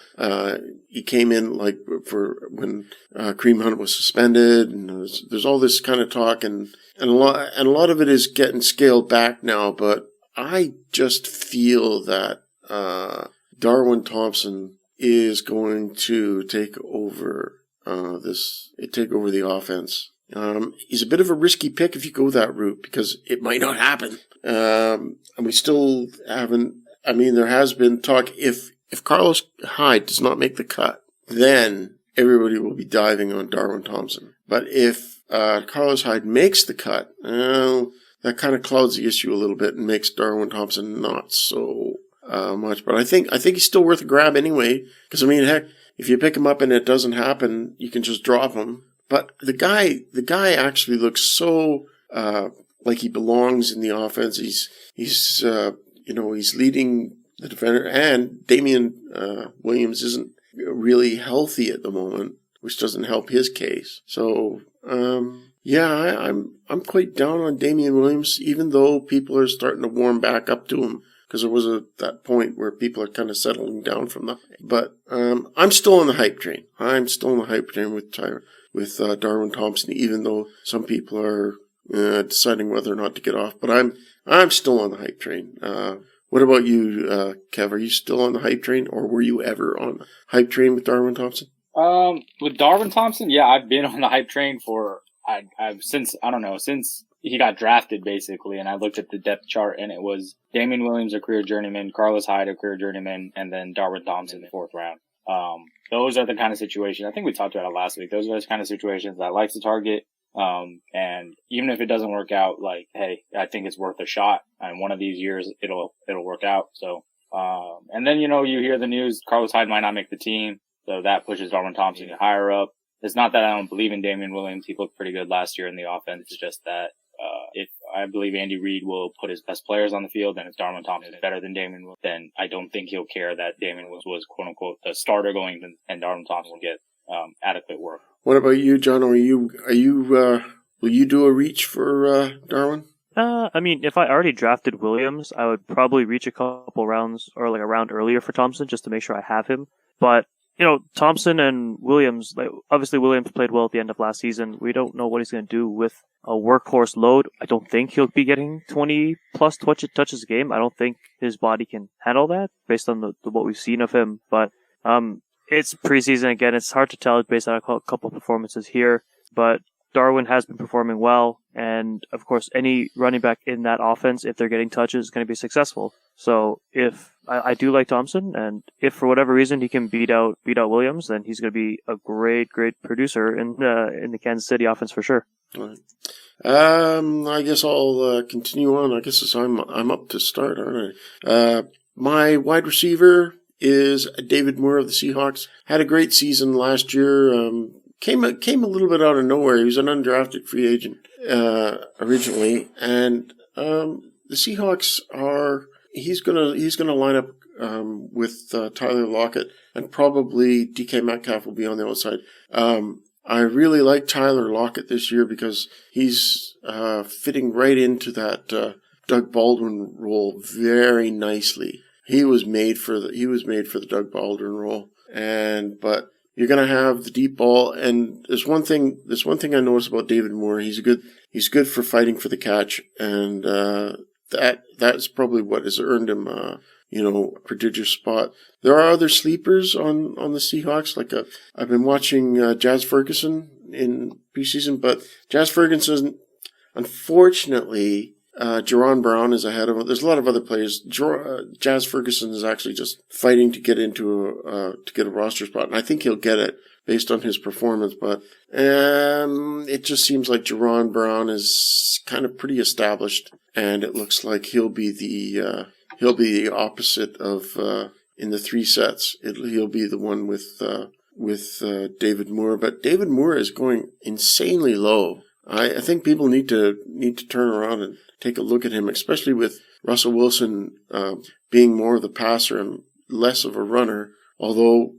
He came in for when Kareem Hunt was suspended, and there's all this kind of talk, and a lot of it is getting scaled back now. But I just feel that Darwin Thompson is going to take over the offense. He's a bit of a risky pick if you go that route because it might not happen. And we still haven't. I mean, there has been talk if Carlos Hyde does not make the cut, then everybody will be diving on Darwin Thompson. But if Carlos Hyde makes the cut, that kind of clouds the issue a little bit and makes Darwin Thompson not so much. But I think he's still worth a grab anyway. Because I mean, heck, if you pick him up and it doesn't happen, you can just drop him. But the guy actually looks so like he belongs in the offense. He's leading the defender, and Damien Williams isn't really healthy at the moment, which doesn't help his case. So I'm quite down on Damien Williams, even though people are starting to warm back up to him. Because there was that point where people are kind of settling down from that. But I'm still on the hype train. I'm still on the hype train with Darwin Thompson, even though some people are deciding whether or not to get off. But I'm still on the hype train. What about you, Kev? Are you still on the hype train, or were you ever on the hype train with Darwin Thompson? With Darwin Thompson, yeah, I've been on the hype train since he got drafted, basically, and I looked at the depth chart, and it was Damien Williams, a career journeyman, Carlos Hyde, a career journeyman, and then Darwin Thompson in the fourth round. Those are the kind of situations, I think we talked about it last week, those are the kind of situations I like to target. And even if it doesn't work out, hey, I think it's worth a shot, and one of these years it'll work out. So, and then, you hear the news, Carlos Hyde might not make the team, so that pushes Darwin Thompson higher up. It's not that I don't believe in Damien Williams. He looked pretty good last year in the offense. It's just that, if I believe Andy Reid will put his best players on the field, and if Darwin Thompson is better than Damien Williams, then I don't think he'll care that Damien Williams was quote unquote the starter going, and Darwin Thompson will get adequate work. What about you, John? Are you will you do a reach for Darwin? I mean, if I already drafted Williams, I would probably reach a couple rounds or like a round earlier for Thompson just to make sure I have him. But, Thompson and Williams, like, obviously Williams played well at the end of last season. We don't know what he's going to do with a workhorse load. I don't think he'll be getting 20 plus touches a game. I don't think his body can handle that based on what we've seen of him. But, it's preseason again. It's hard to tell based on a couple of performances here, but Darwin has been performing well, and of course, any running back in that offense, if they're getting touches, is going to be successful. So, if I do like Thompson, and if for whatever reason he can beat out Williams, then he's going to be a great producer in the Kansas City offense for sure. All right. I guess I'll continue on. I guess I'm up to start, aren't I? My wide receiver is David Moore of the Seahawks. Had a great season last year. Came a little bit out of nowhere. He was an undrafted free agent originally, and the Seahawks are. He's gonna line up with Tyler Lockett, and probably DK Metcalf will be on the outside. I really like Tyler Lockett this year because he's fitting right into that Doug Baldwin role very nicely. He was made for the Doug Baldwin role, but you're gonna have the deep ball. And there's one thing I noticed about David Moore. He's good for fighting for the catch, and that's probably what has earned him a prodigious spot. There are other sleepers on the Seahawks. Like I've been watching Jazz Ferguson in preseason, but Jazz Ferguson, unfortunately, Jerron Brown is ahead of him. There's a lot of other players. Jazz Ferguson is actually just fighting to get to get a roster spot, and I think he'll get it based on his performance. But it just seems like Jerron Brown is kind of pretty established, and it looks like he'll be the opposite of in the three sets. He'll be the one with David Moore, but David Moore is going insanely low. I think people need to turn around and take a look at him, especially with Russell Wilson being more of the passer and less of a runner. Although,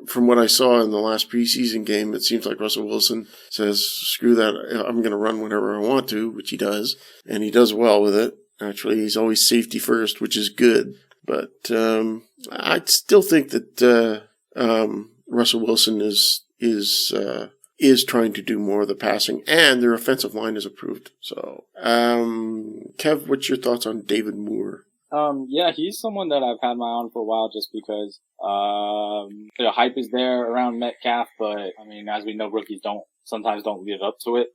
from what I saw in the last preseason game, it seems like Russell Wilson says, screw that, I'm going to run whenever I want to, which he does, and he does well with it. Actually, he's always safety first, which is good. But I still think that Russell Wilson is trying to do more of the passing, and their offensive line is improved. So, Kev, what's your thoughts on David Moore? Yeah, he's someone that I've had my eye on for a while just because the hype is there around Metcalf, but I mean, as we know, rookies sometimes don't live up to it.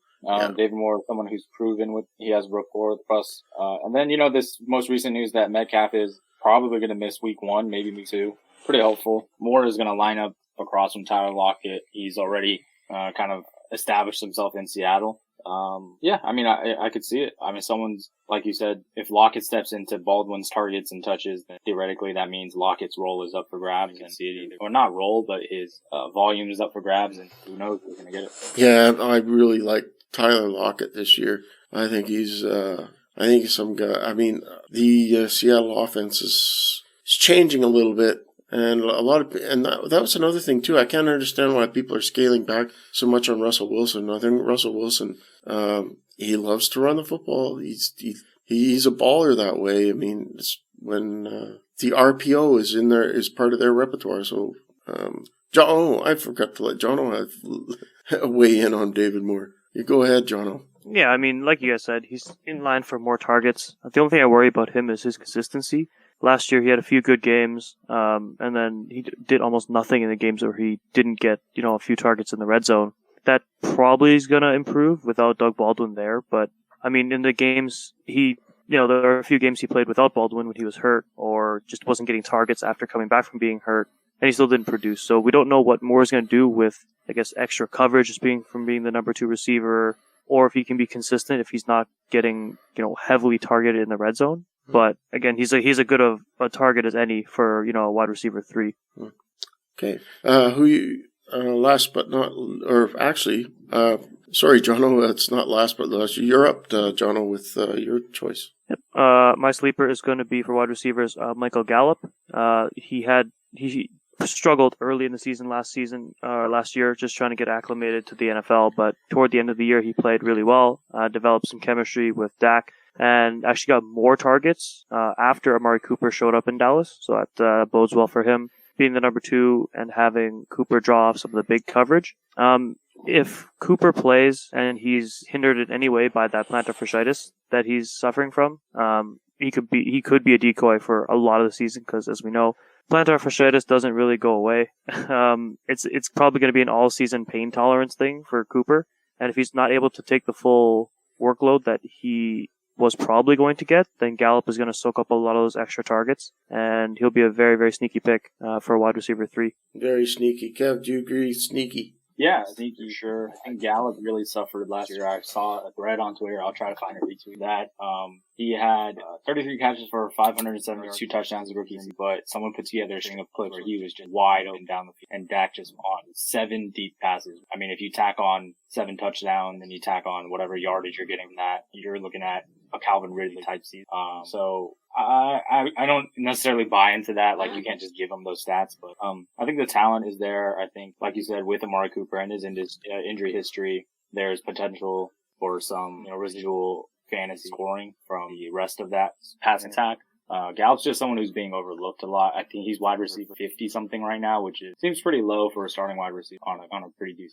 David Moore, someone who's proven he has rapport with us. And then, this most recent news that Metcalf is probably going to miss week 1, maybe week 2. Pretty hopeful. Moore is going to line up across from Tyler Lockett. He's already kind of established himself in Seattle. Yeah, I mean, I could see it. I mean, someone's, like you said, if Lockett steps into Baldwin's targets and touches, then theoretically that means Lockett's role is up for grabs. And see it either, or not role, but his volume is up for grabs, and who knows who's going to get it. Yeah, I really like Tyler Lockett this year. I think he's some guy. I mean, the Seattle offense is changing a little bit. And that was another thing too. I can't understand why people are scaling back so much on Russell Wilson. I think Russell Wilson, he loves to run the football. He's a baller that way. I mean, it's when the RPO is in there, is part of their repertoire. So, I forgot to let Jono have weigh in on David Moore. You go ahead, Jono. Yeah, I mean, like you guys said, he's in line for more targets. The only thing I worry about him is his consistency. Last year, he had a few good games, and then he did almost nothing in the games where he didn't get, a few targets in the red zone. That probably is going to improve without Doug Baldwin there. But, I mean, in the games, there are a few games he played without Baldwin when he was hurt or just wasn't getting targets after coming back from being hurt, and he still didn't produce. So we don't know what Moore is going to do with, I guess, extra coverage just being the number 2 receiver, or if he can be consistent if he's not getting, heavily targeted in the red zone. But again, he's a good of a target as any for a wide receiver 3. Okay, last but not, or actually, sorry, Jono, it's not last but last. You're up, Jono, with your choice. Yep. My sleeper is going to be for wide receivers, Michael Gallup. He struggled early in the season last year, just trying to get acclimated to the NFL. But toward the end of the year, he played really well, developed some chemistry with Dak, and actually got more targets after Amari Cooper showed up in Dallas. So that bodes well for him being the number 2 and having Cooper draw off some of the big coverage. If Cooper plays and he's hindered in any way by that plantar fasciitis that he's suffering from, he could be a decoy for a lot of the season, because as we know, plantar fasciitis doesn't really go away. It's probably going to be an all-season pain tolerance thing for Cooper, and if he's not able to take the full workload that he was probably going to get, then Gallup is going to soak up a lot of those extra targets, and he'll be a very, very sneaky pick for a wide receiver 3. Very sneaky. Kev, do you agree? Sneaky. Yeah, sneaky, sure. I think Gallup really suffered last year. I saw a thread on Twitter. I'll try to find a retweet that. He had 33 catches for 572 touchdowns as a rookie, but someone put together a string of clips where he was just wide open down the field, and Dak just on 7 deep passes. I mean, if you tack on 7 touchdowns and you tack on whatever yardage you're getting from that, you're looking at a Calvin Ridley type season. So I don't necessarily buy into that. Like, you can't just give him those stats, but I think the talent is there. I think, like you said, with Amari Cooper and his injury history, there's potential for some residual fantasy scoring from the rest of that pass attack. Gallup's just someone who's being overlooked a lot. I think he's wide receiver 50 something right now, which seems pretty low for a starting wide receiver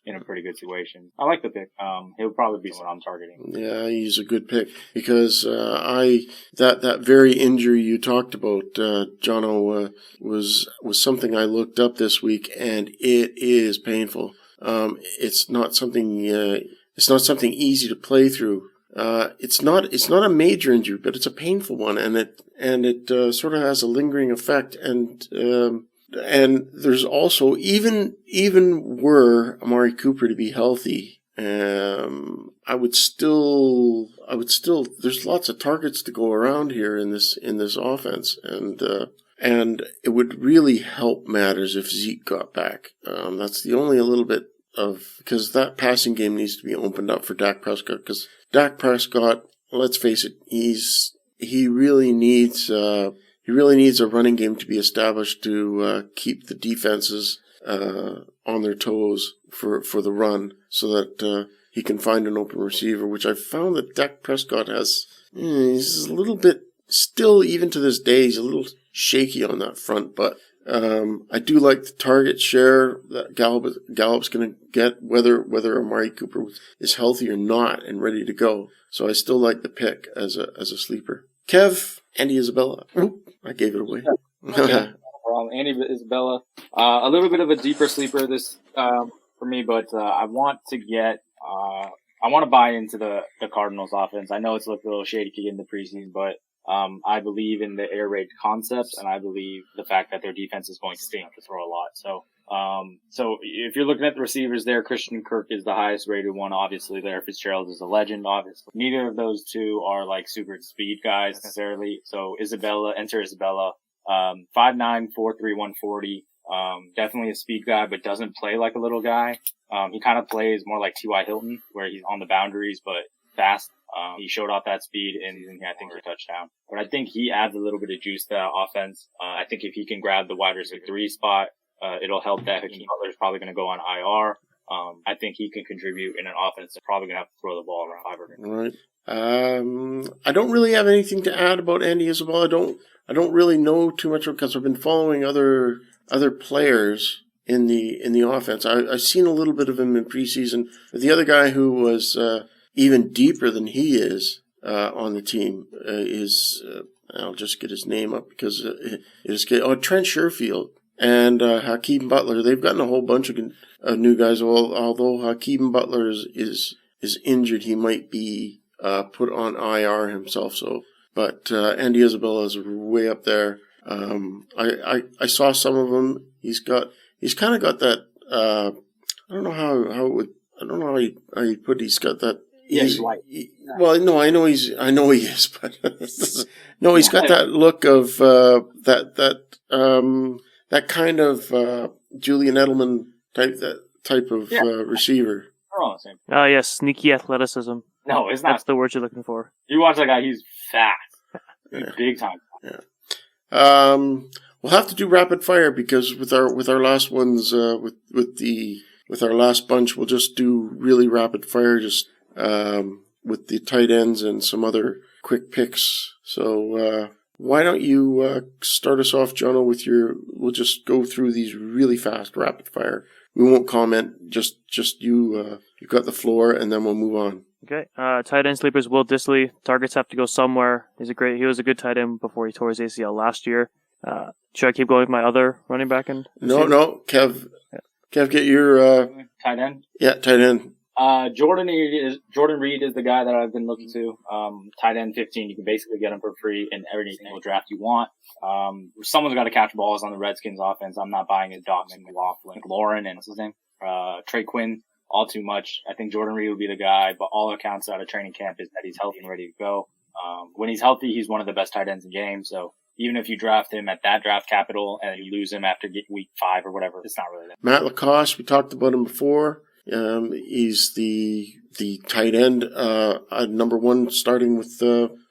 in a pretty good situation. I like the pick. He'll probably be what I'm targeting. Yeah, he's a good pick because that very injury you talked about, Jono, was something I looked up this week, and it is painful. It's not something easy to play through. It's not a major injury, but it's a painful one, and it sort of has a lingering effect. And there's also, even were Amari Cooper to be healthy, I would still, there's lots of targets to go around here in this offense, and it would really help matters if Zeke got back. That's the only a little bit because that passing game needs to be opened up for Dak Prescott, because Dak Prescott, let's face it, he really needs a running game to be established to keep the defenses on their toes for the run, so that he can find an open receiver, which I've found that Dak Prescott he's a little bit, still even to this day, he's a little shaky on that front, but I do like the target share that Gallup's going to get, whether Amari Cooper is healthy or not and ready to go. So I still like the pick as a sleeper. Kev, Andy Isabella. Oop, I gave it away. Okay. Andy Isabella, a little bit of a deeper sleeper this for me, but I want to buy into the Cardinals offense. I know it's looked a little shaky in the preseason, but I believe in the air raid concepts, and I believe the fact that their defense is going to stink to throw a lot. So if you're looking at the receivers there, Christian Kirk is the highest rated one, obviously. There, Fitzgerald is a legend, obviously. Neither of those two are like super speed guys necessarily. So enter Isabella, 5'9", 4'3", 140. Definitely a speed guy, but doesn't play like a little guy. He kind of plays more like T.Y. Hilton, where he's on the boundaries, but fast. He showed off that speed in, I think, a touchdown. But I think he adds a little bit of juice to that offense. I think if he can grab the wide receiver 3 spot, it'll help that. Keaton Butler is probably going to go on IR. I think he can contribute in an offense that's probably going to have to throw the ball around 500. Right. I don't really have anything to add about Andy Isabella. I don't really know too much because I've been following other players in the offense. I've seen a little bit of him in preseason. But the other guy who was even deeper than he is on the team is I'll just get his name up because Trent Sherfield and Hakeem Butler. They've gotten a whole bunch of new guys. Although Hakeem Butler is injured, he might be put on IR himself. But Andy Isabella is way up there. I saw some of him. He's kind of got that. I don't know how you put. He's got that. He's white. Well, no, I know he is, but no, he's got that look of that kind of Julian Edelman type of receiver. Yes, sneaky athleticism. No, it's not. That's the word you're looking for. You watch that guy; he's fast, big time. Yeah. we'll have to do rapid fire because with our last ones, with our last bunch, we'll just do really rapid fire, just with the tight ends and some other quick picks. So why don't you start us off, Jono, with we'll just go through these really fast, rapid fire. We won't comment, just you got the floor, and then we'll move on. Okay. Tight end sleepers, Will Dissly. Targets have to go somewhere. He was a good tight end before he tore his ACL last year. Should I keep going with my other running back? No, Kev, get your tight end. Yeah, tight end. Jordan Reed is the guy that I've been looking to. Tight end 15, you can basically get him for free in every single draft you want. Someone's got to catch balls on the Redskins offense. I'm not buying his Dawson, McLaughlin, Lauren, and what's his name? Trey Quinn. All too much. I think Jordan Reed will be the guy, but all accounts out of training camp is that he's healthy and ready to go. When he's healthy, he's one of the best tight ends in the game. So even if you draft him at that draft capital and you lose him after week 5 or whatever, it's not really that. Matt Lacoste, we talked about him before. He's the tight end, number 1 starting with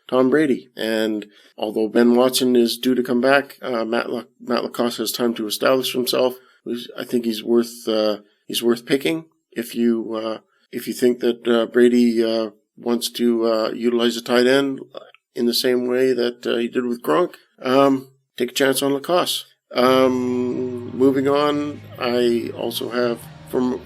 Tom Brady. And although Ben Watson is due to come back, Matt Lacoste has time to establish himself. I think he's worth picking. If you think that Brady wants to utilize a tight end in the same way that he did with Gronk, take a chance on Lacoste. Moving on, I also have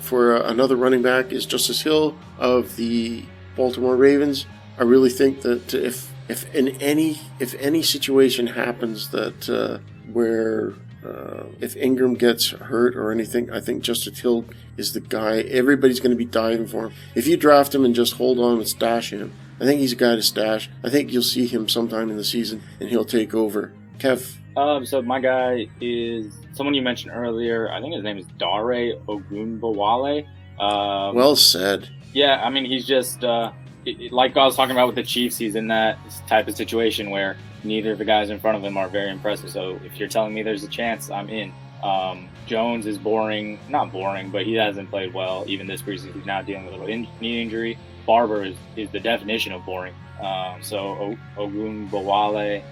for another running back is Justice Hill of the Baltimore Ravens. I really think that if any situation happens that where if Ingram gets hurt or anything, I think Justice Hill is the guy. Everybody's going to be diving for him. If you draft him and just hold on and stash him, I think he's a guy to stash. I think you'll see him sometime in the season and he'll take over. Kev? So my guy is someone you mentioned earlier. I think his name is Dare Ogunbowale. Well said. Yeah, I mean, he's just, like I was talking about with the Chiefs, he's in that type of situation where neither of the guys in front of him are very impressive. So if you're telling me there's a chance, I'm in. Jones is not boring, but he hasn't played well even this preseason. He's now dealing with a knee injury. Barber is the definition of boring. So Ogunbowale,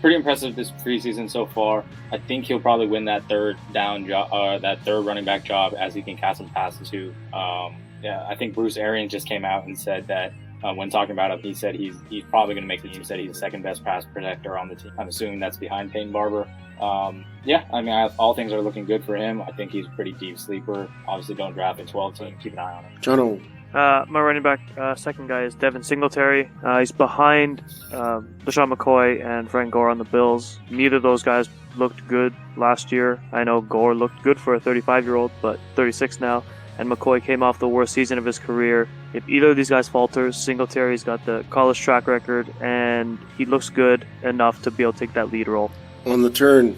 pretty impressive this preseason so far. I think he'll probably win that third running back job as he can catch some passes too. I think Bruce Arians just came out and said that when talking about him, he said he's probably going to make the team. He said he's the second best pass protector on the team. I'm assuming that's behind Peyton Barber. All things are looking good for him. I think he's a pretty deep sleeper. Obviously, don't draft a 12 team. Keep an eye on him. Jono. My running back, second guy is Devin Singletary. He's behind LaShawn McCoy and Frank Gore on the Bills. Neither of those guys looked good last year. I know Gore looked good for a 35-year-old, but 36 now. And McCoy came off the worst season of his career. If either of these guys falters, Singletary's got the college track record, and he looks good enough to be able to take that lead role. On the turn.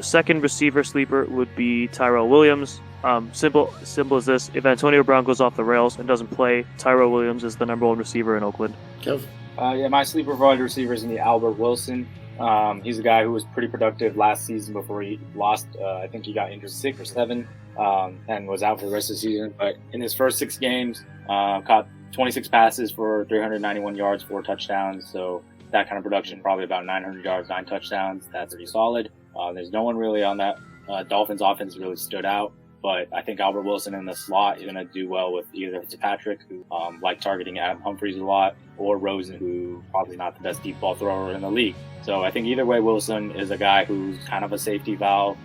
Second receiver sleeper would be Tyrell Williams. Simple as this. If Antonio Brown goes off the rails and doesn't play, Tyrell Williams is the number 1 receiver in Oakland. Kev? My sleeper wide receiver is in the Albert Wilson. He's a guy who was pretty productive last season before he lost. I think he got injured 6 or 7 and was out for the rest of the season. But in his first 6 games, caught 26 passes for 391 yards, 4 touchdowns. So that kind of production, probably about 900 yards, 9 touchdowns. That's pretty solid. There's no one really on that Dolphins offense really stood out. But I think Albert Wilson in the slot is going to do well with either Fitzpatrick, who like targeting Adam Humphries a lot, or Rosen, who probably not the best deep ball thrower in the league. So I think either way, Wilson is a guy who's kind of a safety valve,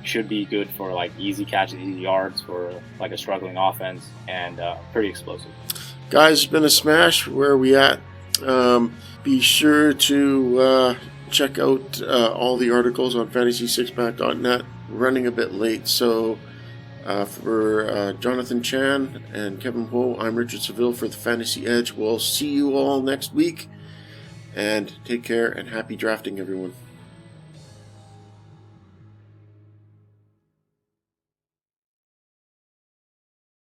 should be good for like easy catches, easy yards for like a struggling offense, and pretty explosive. Guys, it's been a smash. Where are we at? Be sure to check out all the articles on fantasy6pack.net. Running a bit late, so for Jonathan Chan and Kevin Ho, I'm Richard Savill for the Fantasy Edge. We'll see you all next week, and take care and happy drafting, everyone.